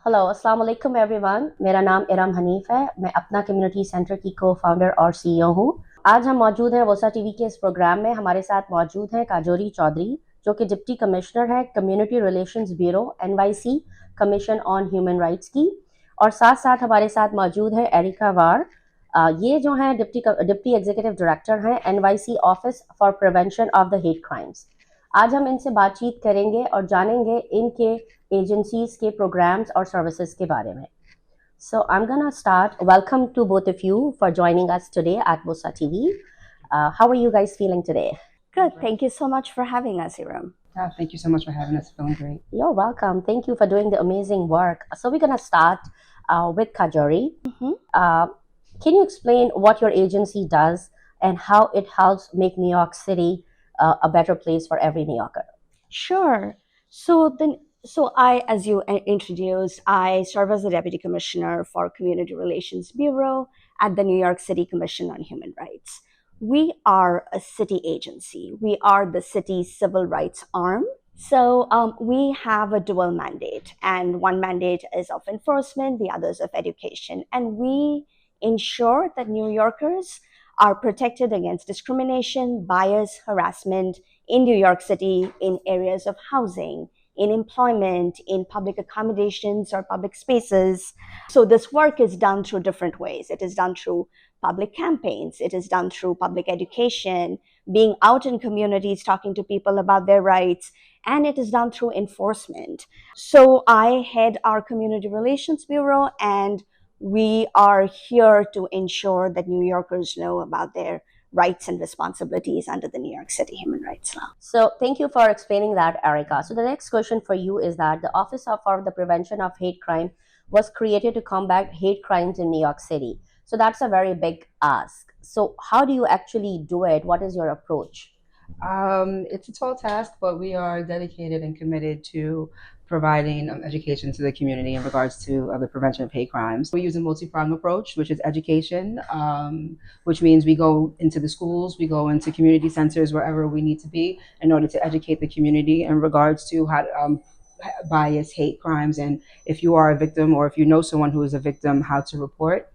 Hello अस्सलाम वालेकुम everyone. मेरा नाम इरम हनीफ है। मैं अपना कम्युनिटी सेंटर की को फाउंडर और सीईओ हूँ। आज हम मौजूद हैं वोसा टीवी के इस प्रोग्राम में। हमारे साथ मौजूद हैं काजोरी चौधरी, जो कि डिप्टी कमिश्नर है community relations bureau NYC commission on human rights की। और साथ साथ हमारे साथ मौजूद है एरिका वार। ये जो हैं डिप्टी एग्जीक्यूटिव डायरेक्टर हैं NYC office for prevention of the hate crimes. आज हम इनसे बातचीत करेंगे और जानेंगे इनके एजेंसीज के प्रोग्राम्स और सर्विसेज के बारे में। So I'm gonna start. Welcome to both of you for joining us today at Vosa TV. How are you guys feeling today? Good. Thank you so much for having us, Iram. Thank you so much for having us. Feeling great. You're welcome. Thank you for doing the amazing work. So we're gonna start with Kajori. Can you explain what your agency does and how it helps make New York City a better place for every New Yorker? Sure. So I, as you introduced, I serve as the Deputy Commissioner for Community Relations Bureau at the New York City Commission on Human Rights. We are a city agency. We are the city's civil rights arm. So we have a dual mandate, and one mandate is of enforcement, the other is of education. And we ensure that New Yorkers are protected against discrimination, bias, harassment in New York City in areas of housing, in employment, in public accommodations or public spaces. So this work is done through different ways. It is done through public campaigns. It is done through public education, being out in communities, talking to people about their rights, and it is done through enforcement. So I head our Community Relations Bureau, and we are here to ensure that New Yorkers know about their rights and responsibilities under the New York City human rights law. So thank you for explaining that, Erica. So the next question for you is that the Office for the Prevention of Hate Crime was created to combat hate crimes in New York City. So that's a very big ask. So how do you actually do it? What is your approach? It's a tall task, but we are dedicated and committed to providing education to the community in regards to the prevention of hate crimes. We use a multi-pronged approach, which is education, which means we go into the schools, we go into community centers, wherever we need to be in order to educate the community in regards to how bias, hate crimes, and if you are a victim or if you know someone who is a victim, how to report.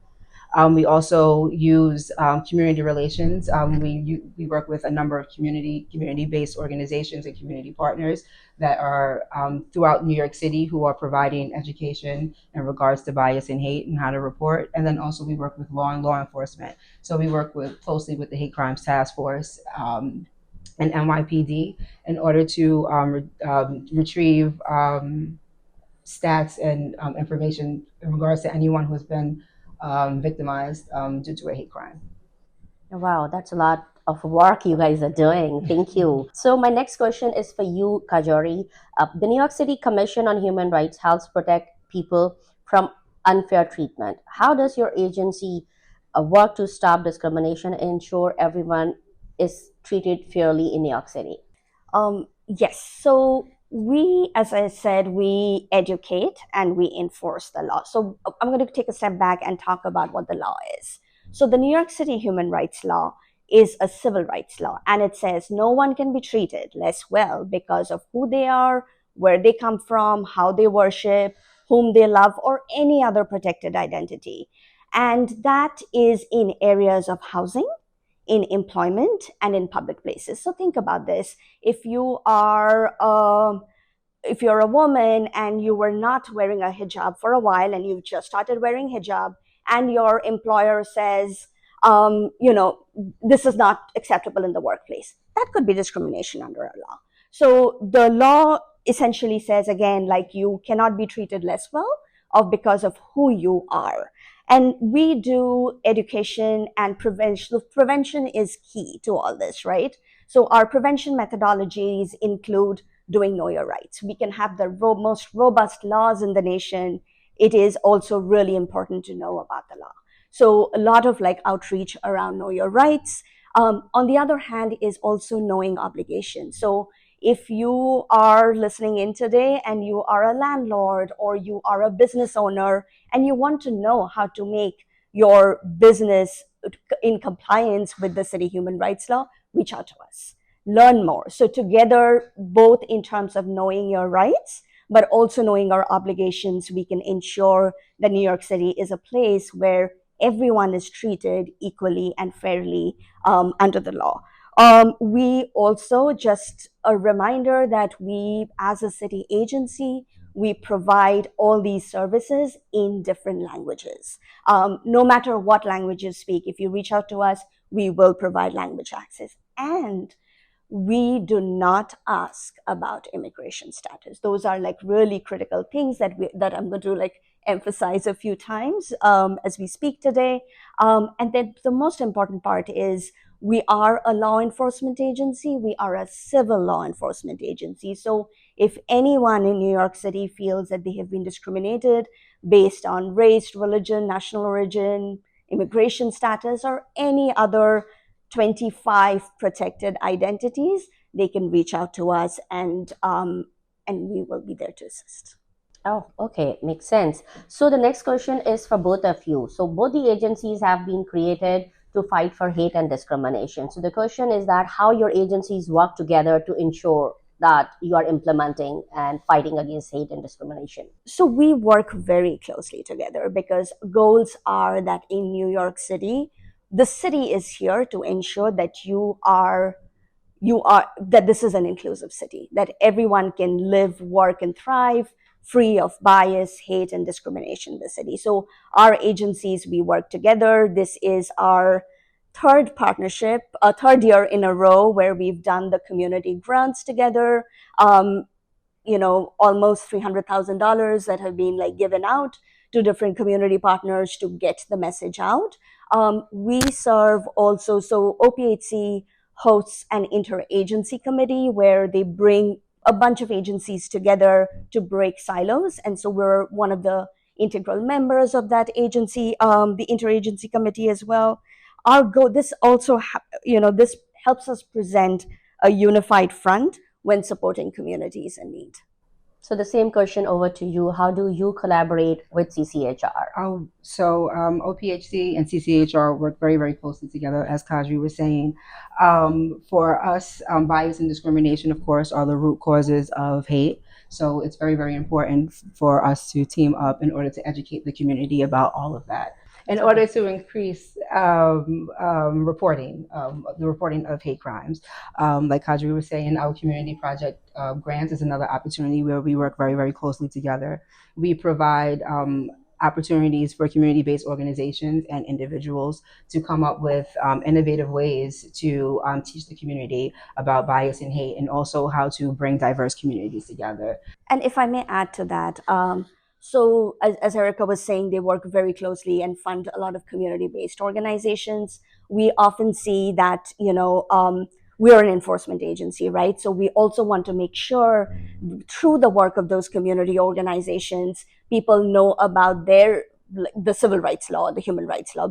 We also use community relations. We work with a number of community-based organizations and community partners that are throughout New York City who are providing education in regards to bias and hate and how to report. And then also we work with law enforcement. So we work closely with the Hate Crimes Task Force and NYPD in order to retrieve stats and information in regards to anyone who's been victimized due to a hate crime. Wow, that's a lot of work you guys are doing. Thank you. So my next question is for you, Kajori. The New York City Commission on Human Rights helps protect people from unfair treatment. How does your agency work to stop discrimination and ensure everyone is treated fairly in New York City? Yes. So we, as I said, we educate and we enforce the law. So I'm going to take a step back and talk about what the law is. So the New York City human rights law is a civil rights law, and it says no one can be treated less well because of who they are, where they come from, how they worship, whom they love, or any other protected identity. And that is in areas of housing, in employment, and in public places. So think about this. If you're a woman and you were not wearing a hijab for a while and you've just started wearing hijab and your employer says, this is not acceptable in the workplace, that could be discrimination under a law. So the law essentially says, again, like you cannot be treated less well because of who you are. And we do education and prevention. Prevention is key to all this, right? So our prevention methodologies include doing Know Your Rights. We can have the most robust laws in the nation. It is also really important to know about the law. So a lot of outreach around Know Your Rights. On the other hand is also knowing obligations. So if you are listening in today and you are a landlord or you are a business owner and you want to know how to make your business in compliance with the city human rights law, reach out to us. Learn more. So together, both in terms of knowing your rights, but also knowing our obligations, we can ensure that New York City is a place where everyone is treated equally and fairly under the law. We also, just a reminder that we, as a city agency, we provide all these services in different languages. No matter what language you speak, if you reach out to us, we will provide language access. And we do not ask about immigration status. Those are like really critical things that I'm going to like emphasize a few times as we speak today. And then the most important part is we are a law enforcement agency. We are a civil law enforcement agency. So if anyone in New York City feels that they have been discriminated based on race, religion, national origin, immigration status, or any other 25 protected identities, they can reach out to us, and we will be there to assist. Oh, okay, makes sense. So the next question is for both of you. So both the agencies have been created to fight for hate and discrimination. So the question is that how your agencies work together to ensure that you are implementing and fighting against hate and discrimination. So we work very closely together because goals are that in New York City, the city is here to ensure that that this is an inclusive city, that everyone can live, work, and thrive free of bias, hate, and discrimination in the city. So our agencies, we work together. This is our third partnership, a third year in a row where we've done the community grants together. Almost $300,000 that have been like given out to different community partners to get the message out. We serve also, so OPHC hosts an interagency committee where they bring a bunch of agencies together to break silos. And so we're one of the integral members of that agency, the interagency committee as well. This also, this helps us present a unified front when supporting communities in need. So the same question over to you. How do you collaborate with CCHR? OPHC and CCHR work very, very closely together, as Kadri was saying. For us, bias and discrimination, of course, are the root causes of hate. So it's very, very important for us to team up in order to educate the community about all of that, in order to increase reporting, the reporting of hate crimes. Like Kadri was saying, our community project grants is another opportunity where we work very, very closely together. We provide opportunities for community-based organizations and individuals to come up with innovative ways to teach the community about bias and hate, and also how to bring diverse communities together. And if I may add to that, so as Erica was saying, they work very closely and fund a lot of community-based organizations. We often see that, we're an enforcement agency, right? So we also want to make sure through the work of those community organizations, people know about the civil rights law, the human rights law.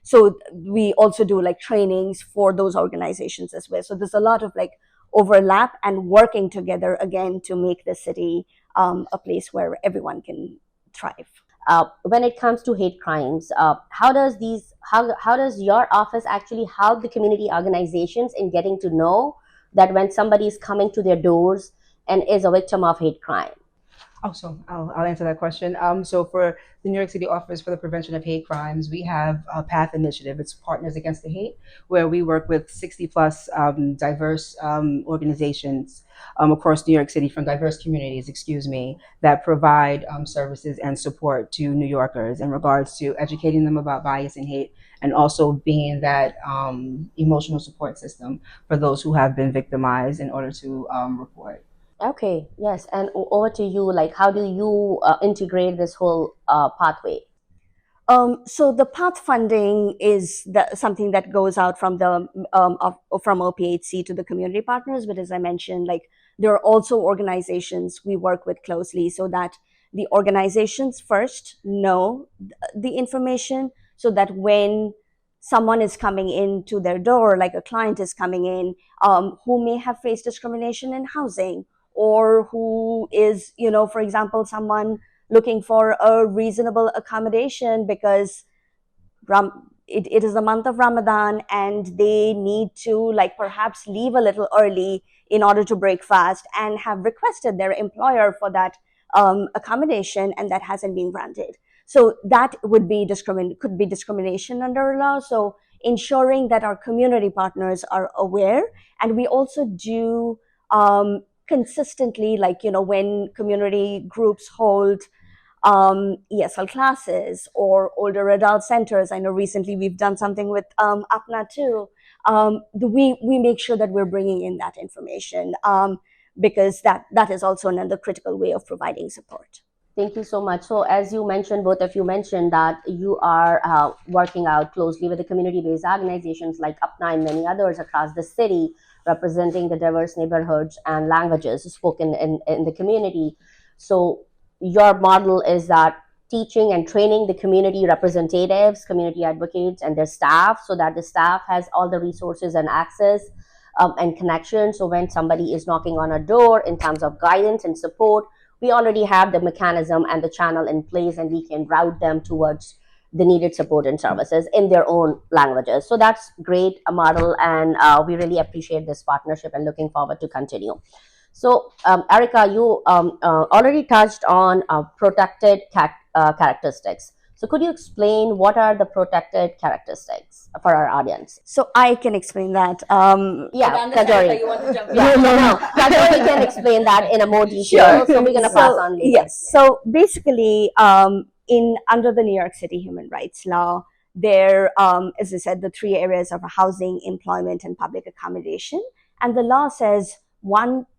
So we also do like trainings for those organizations as well. So there's a lot of like overlap and working together again to make the city a place where everyone can thrive. When it comes to hate crimes, how does your office actually help the community organizations in getting to know that when somebody is coming to their doors and is a victim of hate crime? So I'll answer that question. So for the New York City Office for the Prevention of Hate Crimes, we have a PATH initiative. It's Partners Against the Hate, where we work with 60 plus diverse organizations across New York City, from diverse communities, that provide services and support to New Yorkers in regards to educating them about bias and hate, and also being that emotional support system for those who have been victimized in order to report. Okay, yes. And over to you, like how do you integrate this whole pathway? So the PATH funding is something that goes out from from OPHC to the community partners. But as I mentioned, like there are also organizations we work with closely so that the organizations first know the information, so that when someone is coming into their door, like a client is coming in who may have faced discrimination in housing, or who is, for example, someone looking for a reasonable accommodation because it is the month of Ramadan, and they need to like perhaps leave a little early in order to break fast, and have requested their employer for that accommodation, and that hasn't been granted. So that would be could be discrimination under law. So ensuring that our community partners are aware, and we also do consistently, like, you know, when community groups hold ESL classes or older adult centers. I know recently we've done something with APNA too. We make sure that we're bringing in that information, because that is also another critical way of providing support. Thank you so much. So as you mentioned, both of you mentioned that you are working out closely with the community-based organizations like APNA and many others across the city, representing the diverse neighborhoods and languages spoken in the community. So your model is that teaching and training the community representatives, community advocates, and their staff, so that the staff has all the resources and access and connection. So when somebody is knocking on a door in terms of guidance and support, we already have the mechanism and the channel in place, and we can route them towards the needed support and services in their own languages. So that's great, a model, and we really appreciate this partnership and looking forward to continue. So Erica, you already touched on protected characteristics. So could you explain what are the protected characteristics for our audience? So I can explain that. Yeah, Kajori. No, Kajori can explain that in a more detail. Sure. So we're going to pass on later. Yes. So basically, under the New York City human rights law, there, as I said, the three areas of housing, employment, and public accommodation. And the law says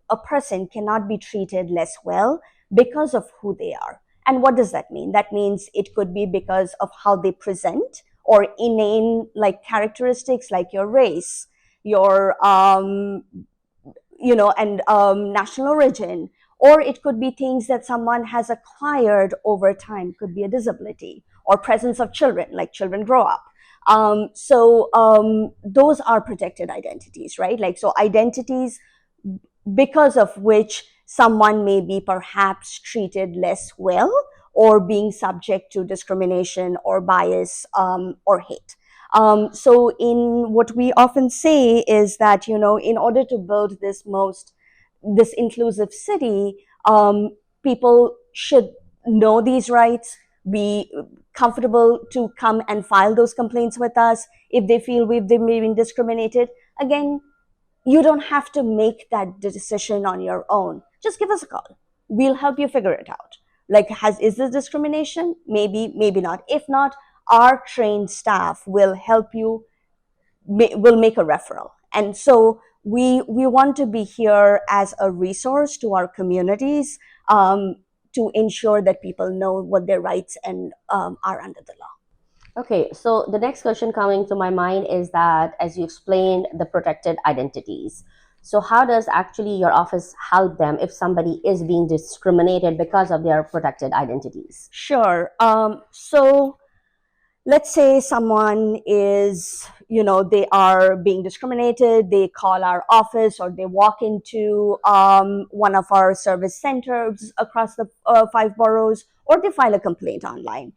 a person cannot be treated less well because of who they are. And what does that mean? That means it could be because of how they present, or inane like characteristics like your race, your national origin, or it could be things that someone has acquired over time. Could be a disability or presence of children, like children grow up. Those are protected identities, right? Like, so identities because of which someone may be perhaps treated less well, or being subject to discrimination or bias or hate. So in what we often say is that, you know, in order to build this inclusive city, people should know these rights, be comfortable to come and file those complaints with us if they feel they've been discriminated. Again, you don't have to make that decision on your own. Just give us a call. We'll help you figure it out. Like, is this discrimination? Maybe, maybe not. If not, our trained staff will help you, will make a referral. And so we want to be here as a resource to our communities, to ensure that people know what their rights and are under the law. Okay, so the next question coming to my mind is that, as you explained, the protected identities. So how does actually your office help them if somebody is being discriminated because of their protected identities? Sure. So let's say someone is, you know, they are being discriminated, they call our office, or they walk into one of our service centers across the 5 boroughs, or they file a complaint online.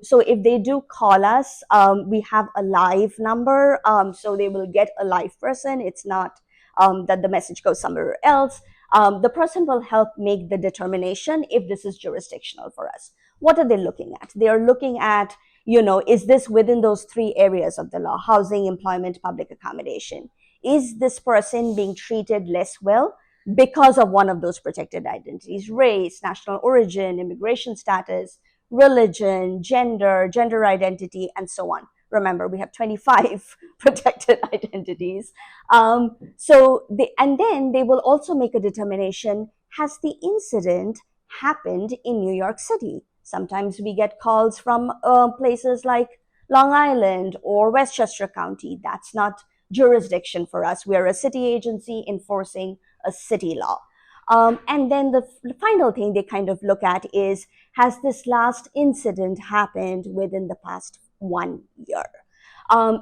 So if they do call us, we have a live number, so they will get a live person. It's not that the message goes somewhere else. The person will help make the determination if this is jurisdictional for us. What are they looking at? They are looking at, you know, is this within those 3 areas of the law: housing, employment, public accommodation? Is this person being treated less well because of one of those protected identities: race, national origin, immigration status, religion, gender identity, and so on? Remember, we have 25 protected identities. And then they will also make a determination: has the incident happened in New York City? Sometimes we get calls from places like Long Island or Westchester County. That's not jurisdiction for us. We are a city agency enforcing a city law. And then the final thing they kind of look at is, has this last incident happened within the past 1 year?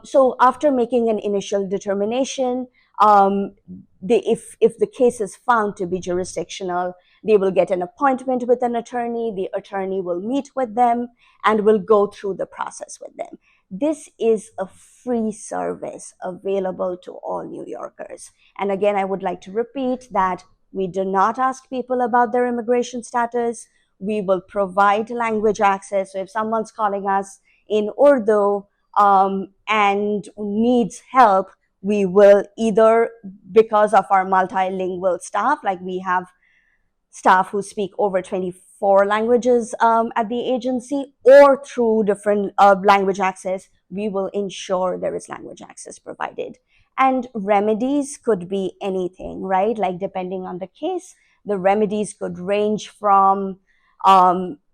So after making an initial determination, if the case is found to be jurisdictional, they will get an appointment with an attorney. The attorney will meet with them and will go through the process with them. this is a free service available to all New Yorkers. And again, I would like to repeat that we do not ask people about their immigration status. We will provide language access. So if someone's calling us in Urdu and needs help, we will either, because of our multilingual staff, like we have staff who speak over 24 languages at the agency, or through different language access, we will ensure there is language access provided. And remedies could be anything, right? Like depending on the case, the remedies could range from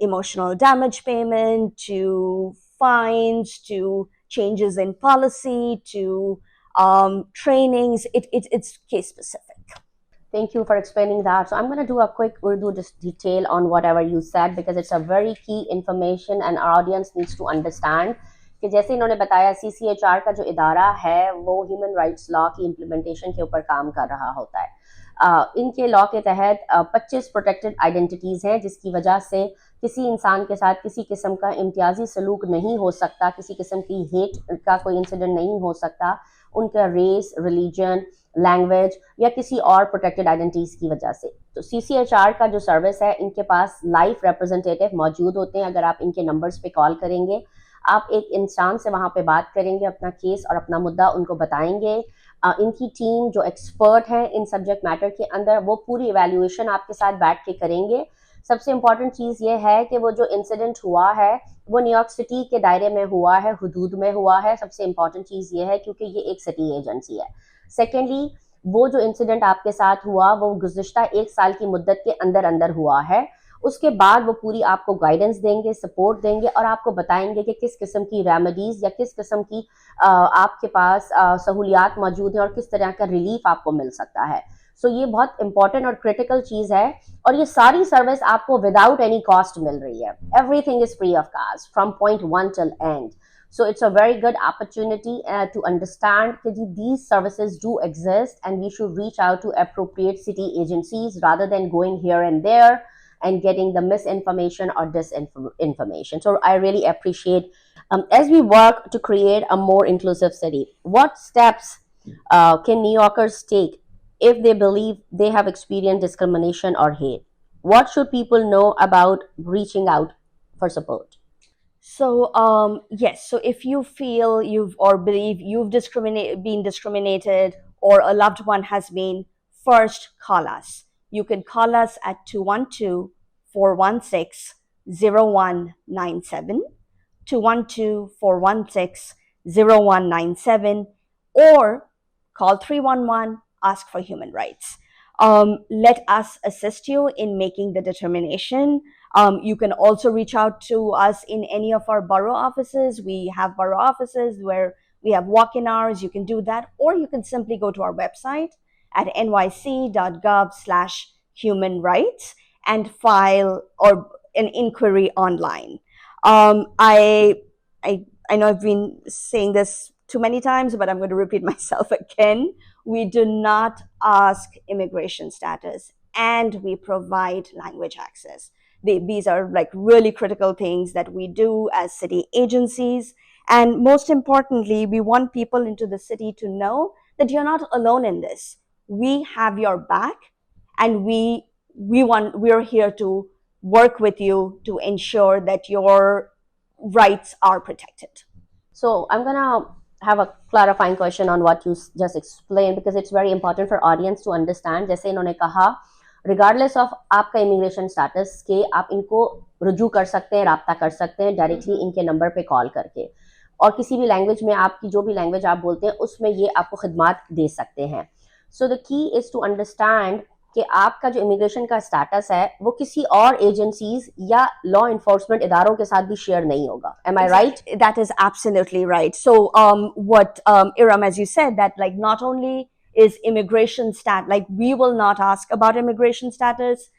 emotional damage payment to fines to changes in policy to trainings. It's case specific. Thank you for explaining that. So I'm going to do a quick Urdu just detail on whatever you said because it's a very key information and our audience needs to understand कि जैसे इन्होंने बताया CCHR का जो इदारा है वो human rights law की इम्प्लीमेंटेशन के ऊपर काम कर रहा होता है। इनके लॉ के तहत 25 प्रोटेक्टेड आइडेंटिटीज़ हैं जिसकी वजह से किसी इंसान के साथ किसी किस्म का इम्तियाजी सलूक नहीं हो सकता, किसी किस्म की हेट का कोई इंसिडेंट नहीं हो सकता उनका रेस, रिलीजन, लैंग्वेज या किसी और प्रोटेक्टेड आइडेंटिटीज़ की वजह से। तो CCHR का जो सर्विस है इनके पास लाइव रिप्रेजेंटेटिव मौजूद होते हैं। अगर आप इनके नंबर्स पे कॉल करेंगे, आप एक इंसान से वहाँ पे बात करेंगे, अपना केस और अपना मुद्दा उनको बताएंगे। इनकी टीम जो एक्सपर्ट हैं इन सब्जेक्ट मैटर के अंदर वो पूरी इवैल्यूएशन आपके साथ बैठ के करेंगे। सबसे इम्पॉर्टेंट चीज़ ये है कि वो जो इंसिडेंट हुआ है वो न्यूयॉर्क सिटी के दायरे में हुआ है, हुदूद में हुआ है। सबसे इम्पॉर्टेंट चीज़ ये है क्योंकि ये एक सिटी एजेंसी है। सेकेंडली, वो जो इंसिडेंट आपके साथ हुआ वो गुज़िश्ता 1 साल की मुद्दत के अंदर अंदर हुआ है। उसके बाद वो पूरी आपको गाइडेंस देंगे, सपोर्ट देंगे और आपको बताएंगे कि किस किस्म की रेमेडीज़ या किस किस्म की आपके पास सहूलियात मौजूद हैं और किस तरह का रिलीफ आपको मिल सकता है। सो ये बहुत इंपॉर्टेंट और क्रिटिकल चीज़ है और ये सारी सर्विस आपको विदाउट एनी कॉस्ट मिल रही है। Everything is free of cost from point 1 till end. So it's a very good opportunity to understand that these services do exist and we should reach out to appropriate city agencies rather than going here and there and getting the misinformation or disinformation. So I really appreciate as we work to create a more inclusive city, what steps can New Yorkers take if they believe they have experienced discrimination or hate? What should people know about reaching out for support? So yes, so if you feel you've or believe you've been discriminated or a loved one has been, first call us. You can call us at 212-416-0197, 212-416-0197, or call 311, ask for human rights. Let us assist you in making the determination. You can also reach out to us in any of our borough offices. We have borough offices where we have walk-in hours. You can do that, or you can simply go to our website at nyc.gov/human-rights and file or an inquiry online. I know I've been saying this too many times, but I'm going to repeat myself again. We do not ask immigration status, and we provide language access. These are like really critical things that we do as city agencies. And most importantly, we want people into the city to know that you're not alone in this. We have your back, and we're here to work with you to ensure that your rights are protected. So I'm gonna have a clarifying question on what you just explained because it's very important for audience to understand. जैसे इन्होंने कहा regardless of आपका immigration status के आप इनको रुजू कर सकते हैं, राब्ता कर सकते हैं डायरेक्टली इनके नंबर पे कॉल करके और किसी भी लैंग्वेज में आपकी जो भी लैंग्वेज आप बोलते हैं उसमें ये आपको खिदमात दे सकते हैं। So the key is to understand कि आपका जो इमिग्रेशन का स्टेटस है वो किसी और एजेंसीज या लॉ इन्फोर्समेंट इदारों के साथ भी शेयर नहीं होगा। Am I right? That is absolutely right. So what Iram, as you said, that like not only is immigration like we will not ask about immigration status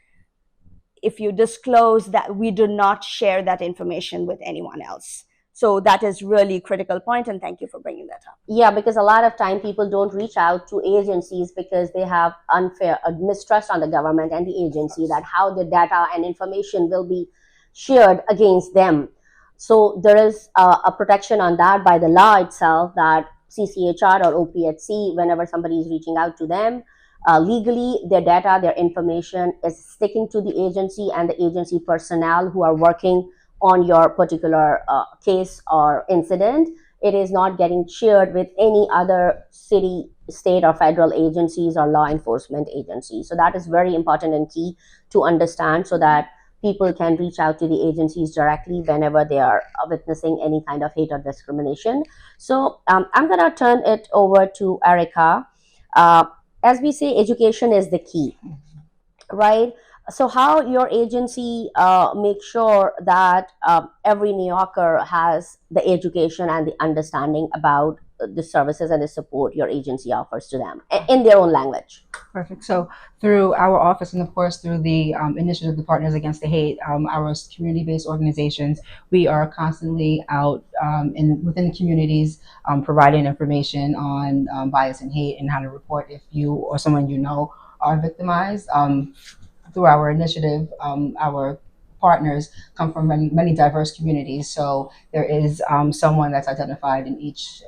if you disclose that, we do not share that information with anyone else. So that is really critical point, and thank you for bringing that up. Yeah, because a lot of time people don't reach out to agencies because they have unfair mistrust on the government and the agency that how the data and information will be shared against them. So there is a protection on that by the law itself, that CCHR or OPHC, whenever somebody is reaching out to them, legally their data, their information is sticking to the agency and the agency personnel who are working on your particular case or incident. It is not getting shared with any other city, state, or federal agencies or law enforcement agencies. So that is very important and key to understand, so that people can reach out to the agencies directly whenever they are witnessing any kind of hate or discrimination. So I'm going to turn it over to Erica. Uh, as we say, education is the key, right? So how your agency make sure that every New Yorker has the education and the understanding about the services and the support your agency offers to them in their own language? Perfect. So through our office and of course through the initiative of the Partners Against the Hate, our community-based organizations, we are constantly out within the communities providing information on bias and hate and how to report if you or someone you know are victimized. Through our initiative, our partners come from many diverse communities. So there is someone that's identified in each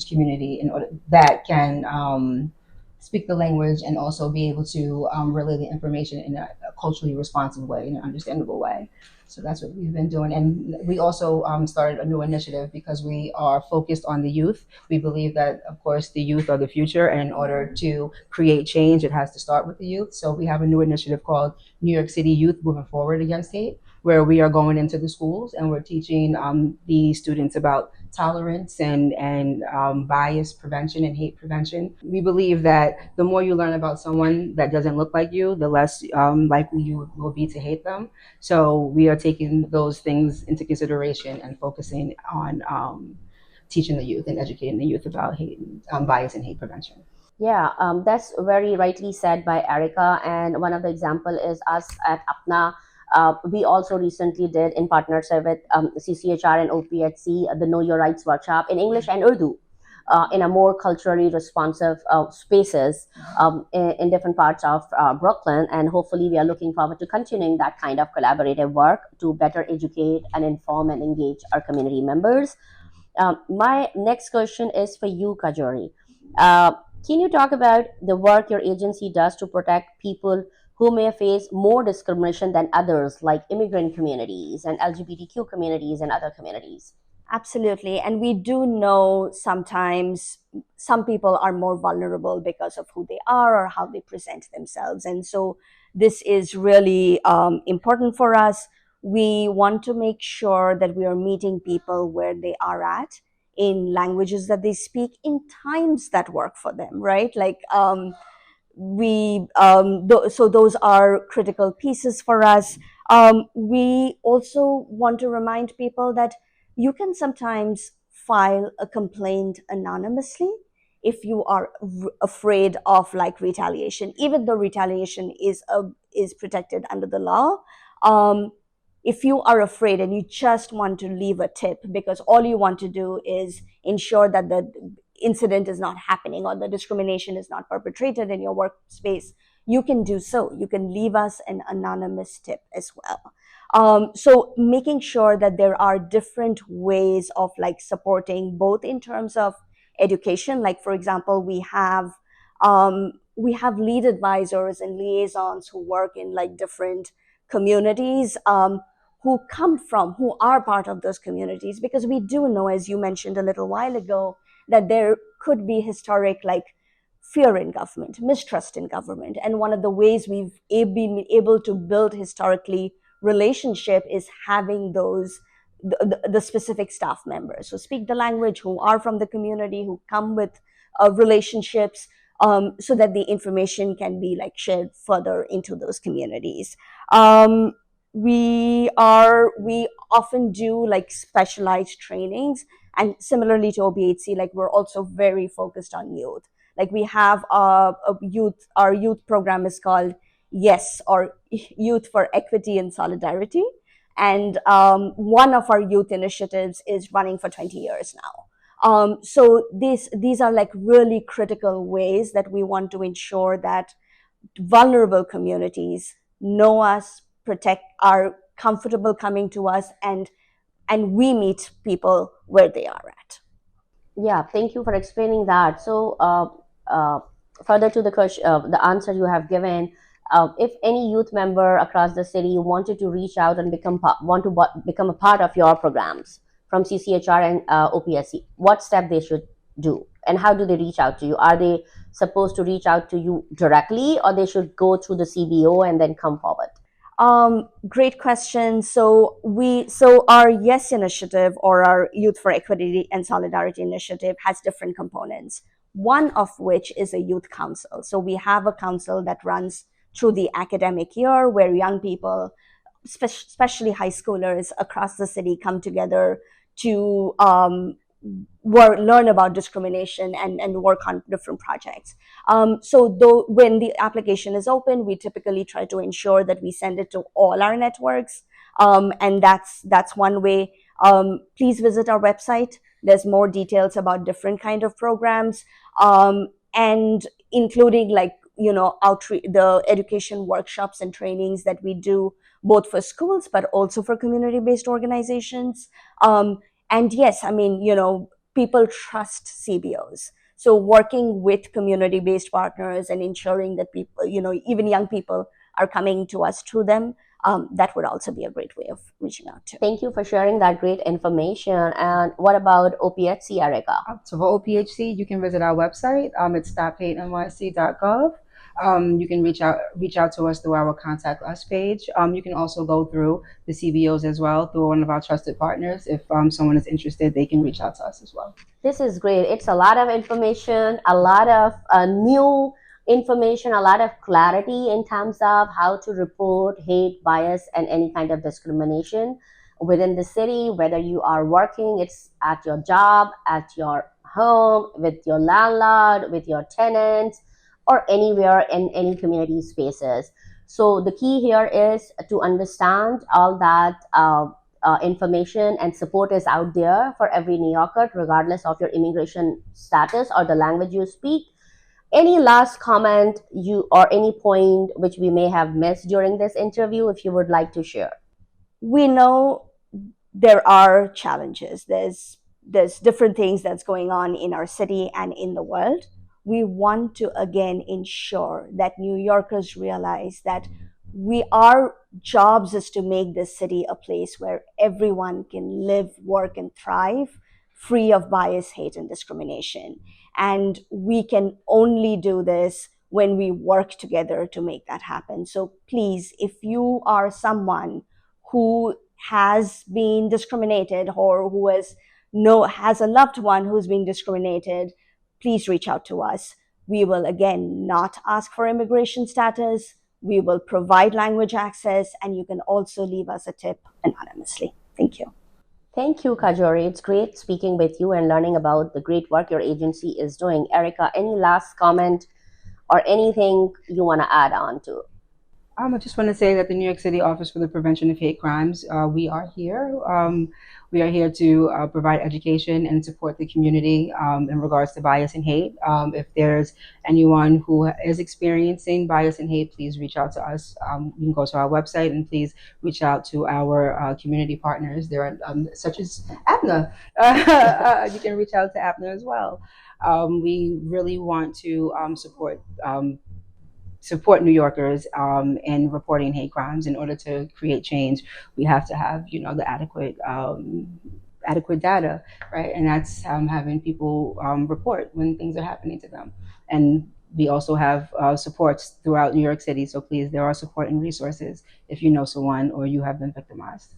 community in order that can speak the language and also be able to relay the information in a culturally responsive way, in an understandable way. So that's what we've been doing. And we also started a new initiative because we are focused on the youth. We believe that, of course, the youth are the future. And in order to create change, it has to start with the youth. So we have a new initiative called New York City Youth Moving Forward Against Hate, where we are going into the schools and we're teaching the students about tolerance and bias prevention and hate prevention. We believe that the more you learn about someone that doesn't look like you, the less likely you will be to hate them. So we are taking those things into consideration and focusing on teaching the youth and educating the youth about hate, bias and hate prevention. Yeah, that's very rightly said by Erica. And one of the example is us at APNA. We also recently did, in partnership with CCHR and OPHC, the Know Your Rights workshop in English and Urdu, in a more culturally responsive spaces in different parts of Brooklyn. And hopefully we are looking forward to continuing that kind of collaborative work to better educate and inform and engage our community members. My next question is for you, Kajori. Uh, can you talk about the work your agency does to protect people who may face more discrimination than others, like immigrant communities and LGBTQ communities and other communities? Absolutely. And we do know sometimes some people are more vulnerable because of who they are or how they present themselves. And so this is really important for us. We want to make sure that we are meeting people where they are at, in languages that they speak, in times that work for them, right? Like, so those are critical pieces for us. We also want to remind people that you can sometimes file a complaint anonymously if you are afraid of like retaliation, even though retaliation is protected under the law. If you are afraid and you just want to leave a tip because all you want to do is ensure that the incident is not happening or the discrimination is not perpetrated in your workspace, you can do so. You can leave us an anonymous tip as well. So making sure that there are different ways of like supporting, both in terms of education, like for example, we have lead advisors and liaisons who work in like different communities, who are part of those communities, because we do know, as you mentioned a little while ago, that there could be historic like fear in government, mistrust in government. And one of the ways we've been able to build historically relationship is having those the specific staff members who speak the language, who are from the community, who come with relationships, so that the information can be like shared further into those communities. We often do like specialized trainings, and similarly to OPHC, like we're also very focused on youth. Like we have our youth program is called YES, or Youth for Equity and Solidarity. And one of our youth initiatives is running for 20 years now. So these are like really critical ways that we want to ensure that vulnerable communities know us, are comfortable coming to us, and and we meet people where they are at. Yeah, thank you for explaining that. So, further to the question, the answer you have given, if any youth member across the city wanted to reach out and become a part of your programs from CCHR and OPSC, what step they should do, and how do they reach out to you? Are they supposed to reach out to you directly, or they should go through the CBO and then come forward? Great question. So our YES initiative, or our Youth for Equity and Solidarity initiative, has different components. One of which is a youth council. So we have a council that runs through the academic year, where young people, especially high schoolers across the city, come together to learn about discrimination and work on different projects. So though when the application is open, we typically try to ensure that we send it to all our networks, and that's one way. Please visit our website. There's more details about different kind of programs, and including, like, outreach, the education workshops and trainings that we do both for schools but also for community-based organizations. And yes, I mean, people trust CBOs. So working with community-based partners and ensuring that people, even young people, are coming to us through them, that would also be a great way of reaching out to. Thank you for sharing that great information. And what about OPHC, Erica? So for OPHC, you can visit our website. It's stophatenyc.gov. You can reach out to us through our Contact Us page. You can also go through the CBOs as well, through one of our trusted partners. If someone is interested, they can reach out to us as well. This is great. It's a lot of information, a lot of new information, a lot of clarity in terms of how to report hate, bias, and any kind of discrimination within the city, whether you are working, it's at your job, at your home, with your landlord, with your tenants, or anywhere in any community spaces. So the key here is to understand all that information and support is out there for every New Yorker, regardless of your immigration status or the language you speak. Any last comment or any point which we may have missed during this interview, if you would like to share? We know there are challenges. There's different things that's going on in our city and in the world. We want to again ensure that New Yorkers realize that our jobs is to make this city a place where everyone can live, work, and thrive free of bias, hate, and discrimination. And we can only do this when we work together to make that happen. So please, if you are someone who has been discriminated, or who has a loved one who's being discriminated, please reach out to us. We will, again, not ask for immigration status. We will provide language access, and you can also leave us a tip anonymously. Thank you. Thank you, Kajori. It's great speaking with you and learning about the great work your agency is doing. Erica, any last comment or anything you want to add on to? I just want to say that the New York City Office for the Prevention of Hate Crimes, we are here. We are here to provide education and support the community in regards to bias and hate. If there's anyone who is experiencing bias and hate, please reach out to us. You can go to our website and please reach out to our community partners. There are such as APNA. You can reach out to APNA as well. We really want to support New Yorkers in reporting hate crimes. In order to create change, we have to have, the adequate data, right? And that's having people report when things are happening to them. And we also have supports throughout New York City. So please, there are support and resources if you know someone or you have been victimized.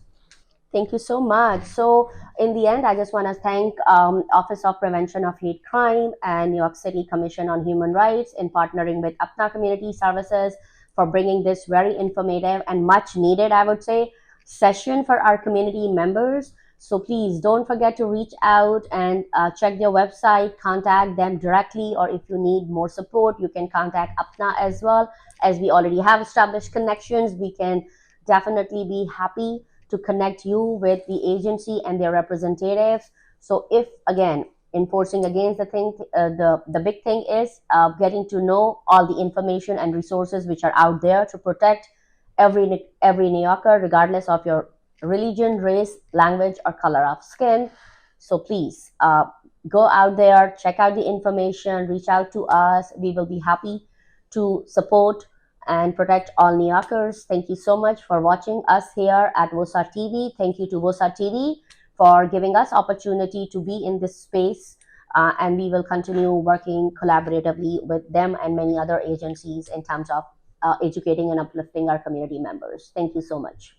Thank you so much. So in the end, I just want to thank Office of Prevention of Hate Crime and New York City Commission on Human Rights in partnering with APNA Community Services for bringing this very informative and much needed, I would say, session for our community members. So please don't forget to reach out and check their website, contact them directly, or if you need more support, you can contact APNA as well. As we already have established connections, we can definitely be happy to connect you with the agency and their representatives. So if, again, enforcing against the thing, the big thing is getting to know all the information and resources which are out there to protect every New Yorker, regardless of your religion, race, language, or color of skin. So please go out there, check out the information, reach out to us. We will be happy to support and protect all New Yorkers. Thank you so much for watching us here at WOSA TV. Thank you to WOSA TV for giving us opportunity to be in this space. And we will continue working collaboratively with them and many other agencies in terms of educating and uplifting our community members. Thank you so much.